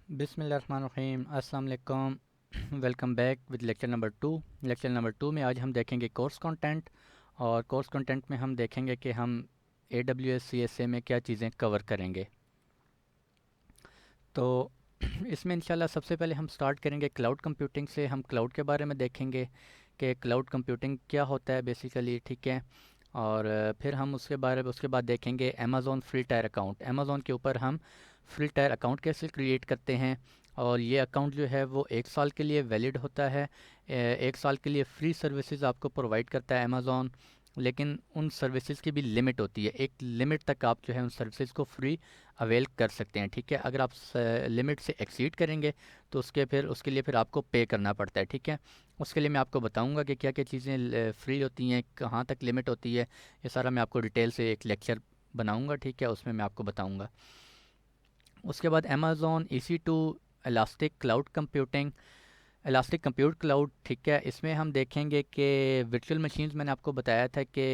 बिस्मिल्लाहिर्रहमानिर्रहीम अस्सलाम वालेकुम। Welcome back with lecture number 2 में आज हम देखेंगे कोर्स कंटेंट। और कोर्स कंटेंट में हम देखेंगे कि हम AWS CSA में क्या चीज़ें कवर करेंगे। तो इसमें इंशाल्लाह सबसे पहले हम स्टार्ट करेंगे क्लाउड कंप्यूटिंग से। हम क्लाउड के बारे में देखेंगे कि क्लाउड कंप्यूटिंग क्या होता है बेसिकली, ठीक है। और फिर हम उसके बाद देखेंगे Amazon free tyre account. Amazon के ऊपर हम फ्री टायर अकाउंट कैसे क्रिएट करते हैं। और ये अकाउंट जो है वो 1 साल के लिए वैलिड होता है। 1 साल के लिए फ्री सर्विसेज आपको प्रोवाइड करता है अमेज़ॉन। लेकिन उन सर्विसेज की भी लिमिट होती है, एक लिमिट तक आप जो है उन सर्विसेज को फ्री अवेल कर सकते हैं, ठीक है। अगर आप लिमिट से एक्सीड करेंगे तो उसके लिए फिर आपको पे करना पड़ता है, ठीक है। उसके लिए मैं आपको बताऊंगा कि क्या क्या चीज़ें फ्री होती हैं, कहाँ तक लिमिट होती है। ये सारा मैं आपको डिटेल से एक लेक्चर बनाऊंगा, ठीक है, उसमें मैं आपको बताऊंगा। उसके बाद Amazon EC2 elastic cloud computing, elastic compute cloud, ठीक है। इसमें हम देखेंगे कि वर्चुअल मशीन्स, मैंने आपको बताया था कि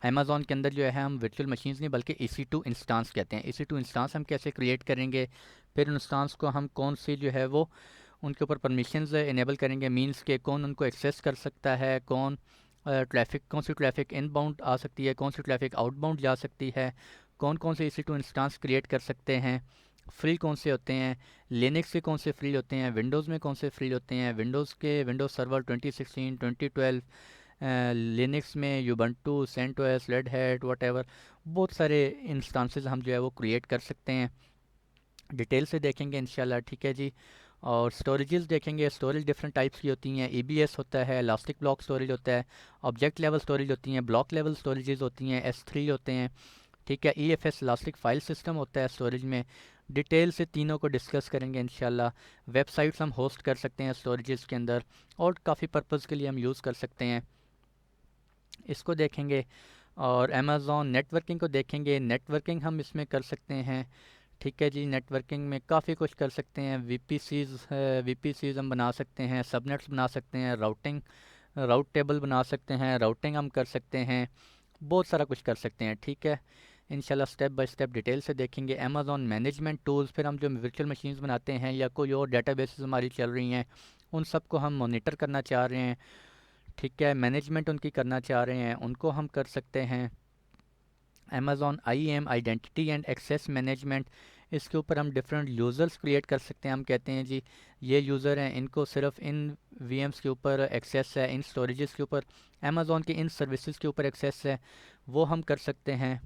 अमेज़ॉन के अंदर जो है हम वर्चुअल मशीन्स नहीं बल्कि EC2 इंस्टांस कहते हैं। EC2 इंस्टांस हम कैसे क्रिएट करेंगे, फिर उन इंस्टांस को हम कौन सी जो है वो उनके ऊपर परमिशंस इनेबल करेंगे, मींस के कौन उनको एक्सेस कर सकता है, कौन सी ट्रैफिक इनबाउंड आ सकती है, कौन सी ट्रैफिक आउटबाउंड जा सकती है, कौन कौन से EC2 इंस्टांस क्रिएट कर सकते हैं, फ्री कौन से होते हैं, लिनक्स के कौन से फ्री होते हैं, विंडोज़ में कौन से फ्री होते हैं, विंडोज़ सर्वर 2016 2012, लिनक्स में Ubuntu, CentOS, Red Hat, whatever, बहुत सारे इंस्टांसेस हम जो है वो क्रिएट कर सकते हैं। डिटेल से देखेंगे इंशाल्लाह, ठीक है जी। और स्टोरेजेस देखेंगे, स्टोरेज डिफरेंट टाइप्स की होती हैं। EBS होता है, इलास्टिक ब्लॉक स्टोरेज होता है, ऑब्जेक्ट लेवल स्टोरेज होती हैं, ब्लॉक लेवल स्टोरेजेस होती हैं, S3 होते हैं, ठीक है। EFS इलास्टिक फाइल सिस्टम होता है स्टोरेज में। डिटेल से तीनों को डिस्कस करेंगे इंशाल्लाह। वेबसाइट्स हम होस्ट कर सकते हैं स्टोरेजेस के अंदर और काफ़ी पर्पज़ के लिए हम यूज़ कर सकते हैं, इसको देखेंगे। और अमेज़ॉन नेटवर्किंग को देखेंगे, नेटवर्किंग हम इसमें कर सकते हैं, ठीक है जी। नेटवर्किंग में काफ़ी कुछ कर सकते हैं। VPCs हम बना सकते हैं, सबनेट्स बना सकते हैं, राउट टेबल बना सकते हैं, राउटिंग हम कर सकते हैं, बहुत सारा कुछ कर सकते हैं, ठीक है। इंशाल्लाह स्टेप बाय स्टेप डिटेल से देखेंगे। अमेज़ॉन मैनेजमेंट टूल्स, फिर हम जो वर्चुअल मशीन्स बनाते हैं या कोई और डेटाबेसेस हमारी चल रही हैं उन सब को हम मॉनिटर करना चाह रहे हैं, ठीक है, मैनेजमेंट उनकी करना चाह रहे हैं, उनको हम कर सकते हैं। Amazon IAM identity and access management, इसके ऊपर हम डिफरेंट यूज़र्स क्रिएट कर सकते हैं। हम कहते हैं जी ये यूज़र हैं, इनको सिर्फ इन VMs के ऊपर एक्सेस है, इन स्टोरेजेस के ऊपर, अमेज़ॉन के इन सर्विसेज के ऊपर एक्सेस है, वो हम कर सकते हैं।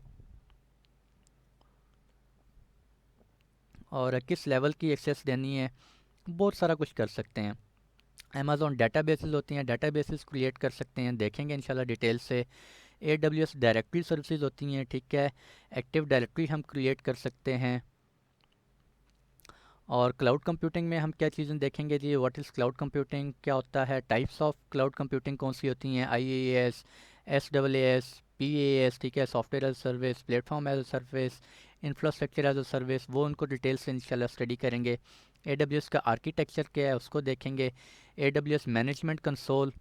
और किस लेवल की एक्सेस देनी है, बहुत सारा कुछ कर सकते हैं। अमेज़ॉन डेटाबेसेस होती हैं, डेटाबेसेस क्रिएट कर सकते हैं, देखेंगे इंशाल्लाह डिटेल से। AWS डायरेक्टरी सर्विसेज होती हैं, ठीक है। एक्टिव डायरेक्टरी हम क्रिएट कर सकते हैं। और क्लाउड कंप्यूटिंग में हम क्या चीज़ें देखेंगे जी, व्हाट इज़ क्लाउड कंप्यूटिंग, क्या होता है, टाइप्स ऑफ क्लाउड कंप्यूटिंग कौन सी होती हैं, IaaS, SaaS, PaaS, ठीक है, software as a service, platform as a service, infrastructure as a service, वो उनको डिटेल से इंशाल्लाह स्टडी करेंगे। AWS का आर्किटेक्चर क्या है उसको देखेंगे। AWS मैनेजमेंट कंसोल,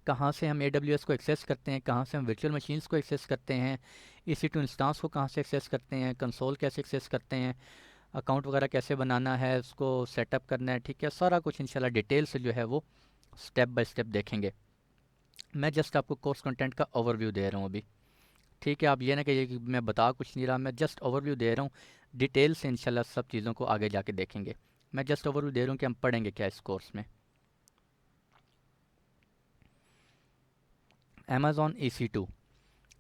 कहाँ से हम AWS को एक्सेस करते हैं, कहाँ से हम वर्चुअल मशीन्स को एक्सेस करते हैं, EC2 इंस्टांस को कहाँ से एक्सेस करते हैं, कंसोल कैसे एक्सेस करते हैं, अकाउंट वगैरह कैसे बनाना है, उसको सेटअप करना है, ठीक है। सारा कुछ इंशाल्लाह डिटेल से जो है वो स्टेप बाय स्टेप देखेंगे। मैं जस्ट आपको कोर्स कंटेंट का ओवरव्यू दे रहा हूँ अभी, ठीक है। आप ये ना कहिए कि मैं बता कुछ नहीं रहा, मैं जस्ट ओवरव्यू दे रहा हूँ। डिटेल से इंशाल्लाह सब चीज़ों को आगे जाके देखेंगे। मैं जस्ट ओवरव्यू दे रहा हूँ कि हम पढ़ेंगे क्या इस कोर्स में। अमेज़ॉन EC2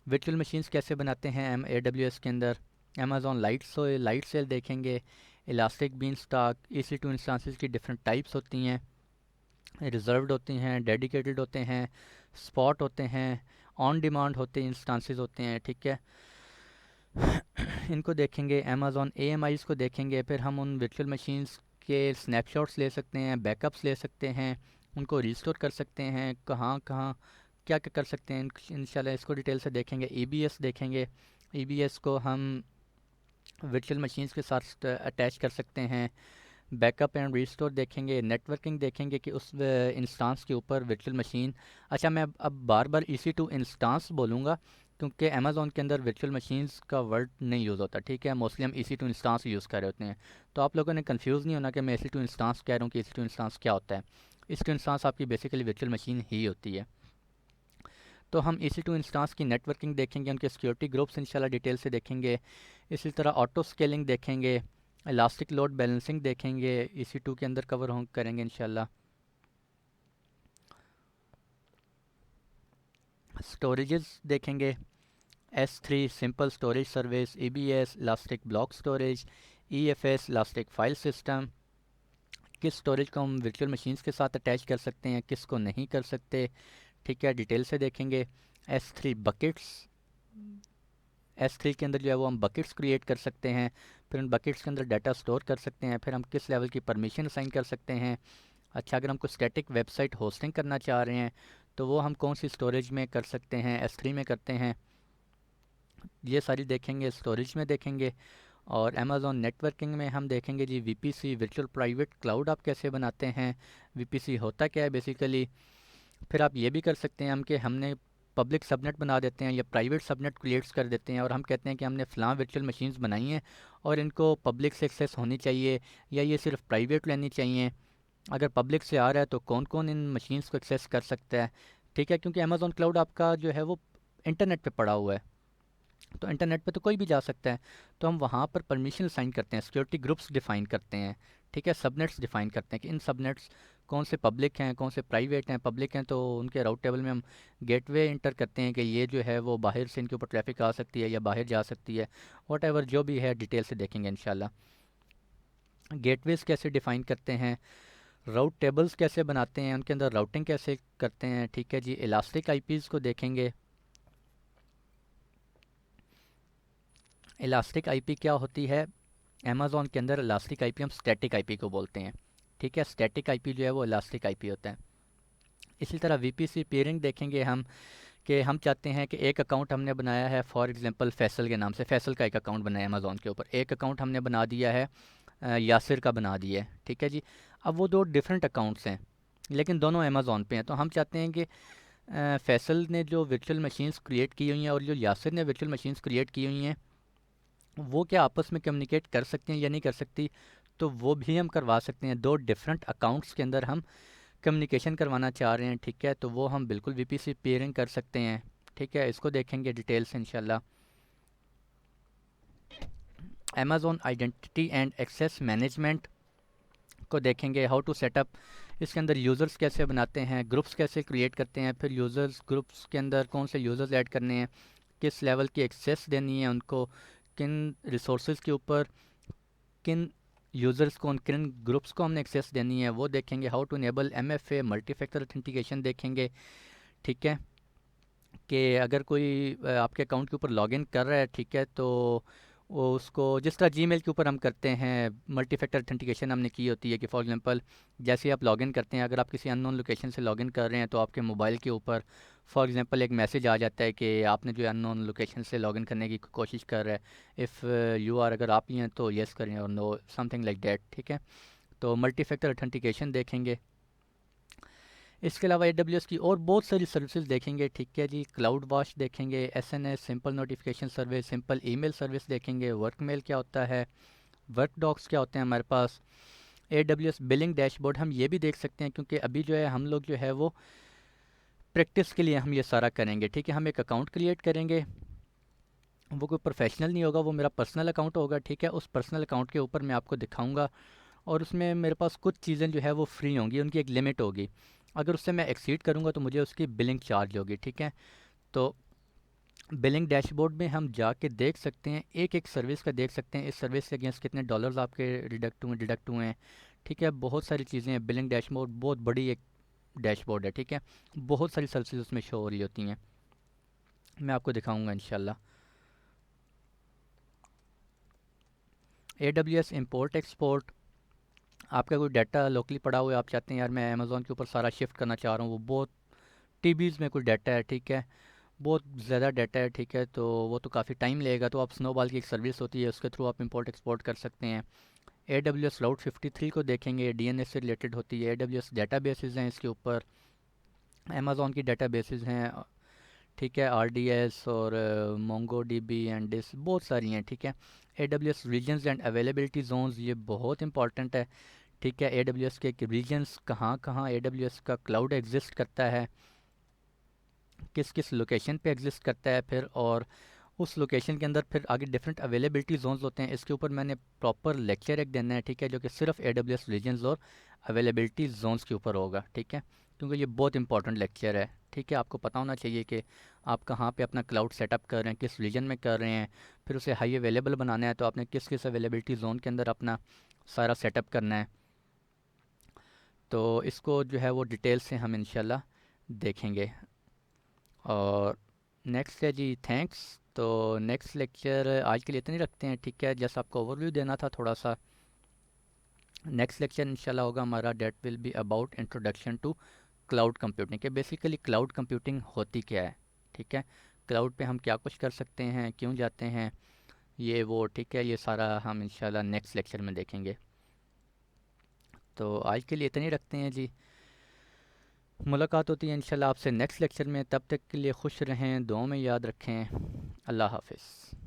वर्चुअल मशीन्स कैसे बनाते हैं हम AWS के अंदर। अमेज़ॉन लाइट सेल देखेंगे। Elastic Beanstalk, EC2 instances की डिफरेंट टाइप्स होती हैं, रिजर्व्ड होती हैं, डेडिकेटेड होते हैं, स्पॉट होते हैं, ऑन डिमांड होते हैं, इंस्टांसेस होते हैं, ठीक है। इनको देखेंगे। अमेज़ॉन AMIs को देखेंगे। फिर हम उन वर्चुअल मशीन्स के स्नैपशॉट्स ले सकते हैं, बैकअप्स ले सकते हैं, उनको रिस्टोर कर सकते हैं, कहाँ कहाँ क्या क्या कर सकते हैं, इंशाल्लाह इसको डिटेल से देखेंगे। EBS देखेंगे। EBS को हम वर्चुअल मशीन्स के साथ अटैच कर सकते हैं। बैकअप एंड रिस्टोर देखेंगे। नेटवर्किंग देखेंगे कि उस इंस्टांस के ऊपर वर्चुअल मशीन, अच्छा मैं अब बार बार EC2 इंस्टांस बोलूँगा क्योंकि अमेज़ॉन के अंदर वर्चुअल मशीन्स का वर्ड नहीं यूज़ होता, ठीक है। मोस्टली हम EC2 इंस्टांस यूज़ कर रहे होते हैं। तो आप लोगों ने कंफ्यूज नहीं होना कि मैं EC2 इंस्टांस कह रहा हूँ कि EC2 इंस्टांस क्या होता है। EC2 इंस्टांस आपकी बेसिकली वर्चुअल मशीन ही होती है। तो हम EC2 इंस्टांस की नेटवर्किंग देखेंगे, उनके सिक्योरिटी ग्रुप्स इंशाल्लाह डिटेल से देखेंगे। इसी तरह ऑटो स्केलिंग देखेंगे, इलास्टिक लोड बैलेंसिंग देखेंगे, EC2 के अंदर कवर हम करेंगे इंशाल्लाह। स्टोरेजेस देखेंगे, S3 simple storage service, EBS elastic block storage, EFS elastic file system, किस स्टोरेज को हम वर्चुअल मशीन्स के साथ अटैच कर सकते हैं, किस को नहीं कर सकते, ठीक है, डिटेल से देखेंगे। S3 बकेट्स, S3 के अंदर जो है वो हम बकेट्स क्रिएट कर सकते हैं, फिर उन बकेट्स के अंदर डाटा स्टोर कर सकते हैं, फिर हम किस लेवल की परमिशन असाइन कर सकते हैं। अच्छा, अगर हम कोई स्टैटिक वेबसाइट होस्टिंग करना चाह रहे हैं तो वो हम कौन सी स्टोरेज में कर सकते हैं, S3 में करते हैं, ये सारी देखेंगे, स्टोरेज में देखेंगे। और अमेज़ॉन नेटवर्किंग में हम देखेंगे जी VPC वर्चुअल प्राइवेट क्लाउड आप कैसे बनाते हैं, VPC होता क्या है बेसिकली। फिर आप ये भी कर सकते हैं हम कि हमने पब्लिक सबनेट बना देते हैं या प्राइवेट सबनेट क्रिएट्स कर देते हैं और हम कहते हैं कि हमने फ़लाँ वर्चुअल मशीन्स बनाई हैं और इनको पब्लिक से एक्सेस होनी चाहिए या ये सिर्फ प्राइवेट लेनी चाहिए। अगर पब्लिक से आ रहा है तो कौन कौन इन मशीन्स को एक्सेस कर सकता है, ठीक है, क्योंकि अमेज़ॉन क्लाउड आपका जो है वो इंटरनेट पे पड़ा हुआ है, तो इंटरनेट पे तो कोई भी जा सकता है। तो हम वहाँ पर परमिशन साइन करते हैं, सिक्योरिटी ग्रुप्स डिफ़ाइन करते हैं, ठीक है, सबनेट्स डिफ़ाइन करते हैं कि इन सबनेट्स कौन से पब्लिक हैं, कौन से प्राइवेट हैं। पब्लिक हैं तो उनके राउट टेबल में हम गेटवे इंटर करते हैं कि ये जो है वो बाहर से इनके ऊपर ट्रैफिक आ सकती है या बाहर जा सकती है, वट एवर जो भी है डिटेल से देखेंगे इंशाल्लाह। गेटवेज कैसे डिफ़ाइन करते हैं, राउट टेबल्स कैसे बनाते हैं, उनके अंदर राउटिंग कैसे करते हैं, ठीक है जी। इलास्टिक आईपीज़ को देखेंगे, इलास्टिक आईपी क्या होती है। अमेज़ॉन के अंदर इलास्टिक आईपी हम स्टैटिक आईपी को बोलते हैं, ठीक है, स्टैटिक आईपी जो है वो इलास्टिक आईपी होता है। इसी तरह VPC पेयरिंग देखेंगे हम कि हम चाहते हैं कि एक अकाउंट हमने बनाया है फॉर एग्जांपल फैसल के नाम से, फैसल का एक अकाउंट बनाया है अमेज़ॉन के ऊपर, एक अकाउंट हमने बना दिया है यासिर का बना दिया है, ठीक है जी। अब वो दो डिफरेंट अकाउंट्स हैं लेकिन दोनों अमेज़ॉन पे हैं, तो हम चाहते हैं कि फैसल ने जो वर्चुअल मशीन्स क्रिएट की हुई हैं और जो यासिर ने वर्चुअल मशीन्स क्रिएट की हुई हैं वो क्या आपस में कम्युनिकेट कर सकती हैं या नहीं कर सकती। तो वो भी हम करवा सकते हैं, दो डिफरेंट अकाउंट्स के अंदर हम कम्युनिकेशन करवाना चाह रहे हैं, ठीक है, तो वो हम बिल्कुल VPC पेयरिंग कर सकते हैं, ठीक है। इसको देखेंगे डिटेल से इंशाल्लाह। Amazon identity and access management को देखेंगे, हाउ टू सेटअप, इसके अंदर यूज़र्स कैसे बनाते हैं, ग्रुप्स कैसे क्रिएट करते हैं, फिर यूज़र्स ग्रुप्स के अंदर कौन से यूज़र्स ऐड करने हैं, किस लेवल की एक्सेस देनी है उनको, किन रिसोर्सेज के ऊपर, किन यूज़र्स को, किन ग्रुप्स को हमने एक्सेस देनी है, वो देखेंगे। How to enable MFA multi factor authentication देखेंगे, ठीक है, कि अगर कोई आपके अकाउंट के ऊपर लॉगिन कर रहा है, ठीक है, तो वो उसको जिस तरह जीमेल के ऊपर हम करते हैं मल्टी फैक्टर ऑथेंटिकेशन हमने की होती है कि फॉर एग्जांपल जैसे ही आप लॉगिन करते हैं, अगर आप किसी अननोन लोकेशन से लॉगिन कर रहे हैं तो आपके मोबाइल के ऊपर फॉर एग्जांपल एक मैसेज आ जाता है कि आपने जो अननोन लोकेशन से लॉगिन करने की कोशिश कर रहा है, इफ़ यू आर, अगर आप ही हैं तो येस करें और नो समथिंग लाइक दैट, ठीक है। तो मल्टी फैक्टर ऑथेंटिकेशन देखेंगे। इसके अलावा AWS की और बहुत सारी सर्विसेज देखेंगे, ठीक है जी। क्लाउड वॉच देखेंगे, SNS simple notification service, simple email service देखेंगे, वर्क मेल क्या होता है, वर्क डॉक्स क्या होते हैं हमारे पास, AWS बिलिंग डैशबोर्ड हम ये भी देख सकते हैं क्योंकि अभी जो है हम लोग जो है वो प्रैक्टिस के लिए हम ये सारा करेंगे, ठीक है। हम एक अकाउंट क्रिएट करेंगे, वो कोई प्रोफेशनल नहीं होगा, वो मेरा पर्सनल अकाउंट होगा, ठीक है। उस पर्सनल अकाउंट के ऊपर मैं आपको दिखाऊंगा और उसमें मेरे पास कुछ चीज़ें जो है वो फ्री होंगी, उनकी एक लिमिट होगी, अगर उससे मैं एक्सीड करूँगा तो मुझे उसकी बिलिंग चार्ज होगी, ठीक है। तो बिलिंग डैशबोर्ड में हम जाके देख सकते हैं, एक एक सर्विस का देख सकते हैं, इस सर्विस के अगेंस्ट कितने डॉलर्स आपके डिडक्ट हुए हैं, ठीक है। बहुत सारी चीज़ें हैं, बिलिंग डैशबोर्ड बहुत बड़ी एक डैशबोर्ड है, ठीक है। बहुत सारी सर्विसेज उसमें शो हो रही होती हैं, मैं आपको दिखाऊंगा इंशाल्लाह। AWS इंपोर्ट एक्सपोर्ट, आपका कोई डाटा लोकली पड़ा हुआ है, आप चाहते हैं यार मैं अमेज़ॉन के ऊपर सारा शिफ्ट करना चाह रहा हूँ, वो बहुत TBs में कोई डाटा है, ठीक है, बहुत ज़्यादा डाटा है, ठीक है, तो वो तो काफ़ी टाइम लगेगा, तो आप स्नोबॉल की एक सर्विस होती है उसके थ्रू आप इंपोर्ट एक्सपोर्ट कर सकते हैं। AWS राउट 53 को देखेंगे, DNS से रिलेटेड होती है, AWS डेटाबेसेस हैं इसके ऊपर, अमेज़ॉन की डेटाबेसेस हैं, ठीक है, RDS और मोंगो DB एंड डिस बहुत सारी हैं, ठीक है। AWS regions and availability zones, ये बहुत इंपॉर्टेंट है, ठीक है। AWS के रीजन्स कहाँ कहाँ AWS का क्लाउड एग्जिस्ट करता है, किस किस लोकेशन पे एग्जिस्ट करता है फिर, और उस लोकेशन के अंदर फिर आगे डिफरेंट अवेलेबिलिटी जोन्स होते हैं। इसके ऊपर मैंने प्रॉपर लेक्चर एक देना है, ठीक है, जो कि सिर्फ AWS रीजन्स और अवेलेबिलिटी जोन्स के ऊपर होगा, ठीक है, क्योंकि ये बहुत इंपॉर्टेंट लेक्चर है, ठीक है। आपको पता होना चाहिए कि आप कहाँ पे अपना क्लाउड सेटअप कर रहे हैं, किस रीजन में कर रहे हैं, फिर उसे हाई अवेलेबल बनाना है तो आपने किस किस अवेलेबिलिटी जोन के अंदर अपना सारा सेटअप करना है। तो इसको जो है वो डिटेल से हम इंशाल्लाह देखेंगे। और नेक्स्ट है जी, थैंक्स। तो नेक्स्ट लेक्चर आज के लिए इतनी रखते हैं, ठीक है, जैसा आपको ओवरव्यू देना था थोड़ा सा। नेक्स्ट लेक्चर इंशाल्लाह होगा हमारा, that will be about introduction to cloud computing, के बेसिकली क्लाउड कंप्यूटिंग होती क्या है, ठीक है, क्लाउड पे हम क्या कुछ कर सकते हैं, क्यों जाते हैं, ये वो, ठीक है, ये सारा हम इंशाल्लाह नेक्स्ट लेक्चर में देखेंगे। तो आज के लिए इतनी रखते हैं जी। मुलाकात होती है इंशाल्लाह आपसे नेक्स्ट लेक्चर में, तब तक के लिए खुश रहें, दुआओं में याद रखें। अल्लाह हाफिज़।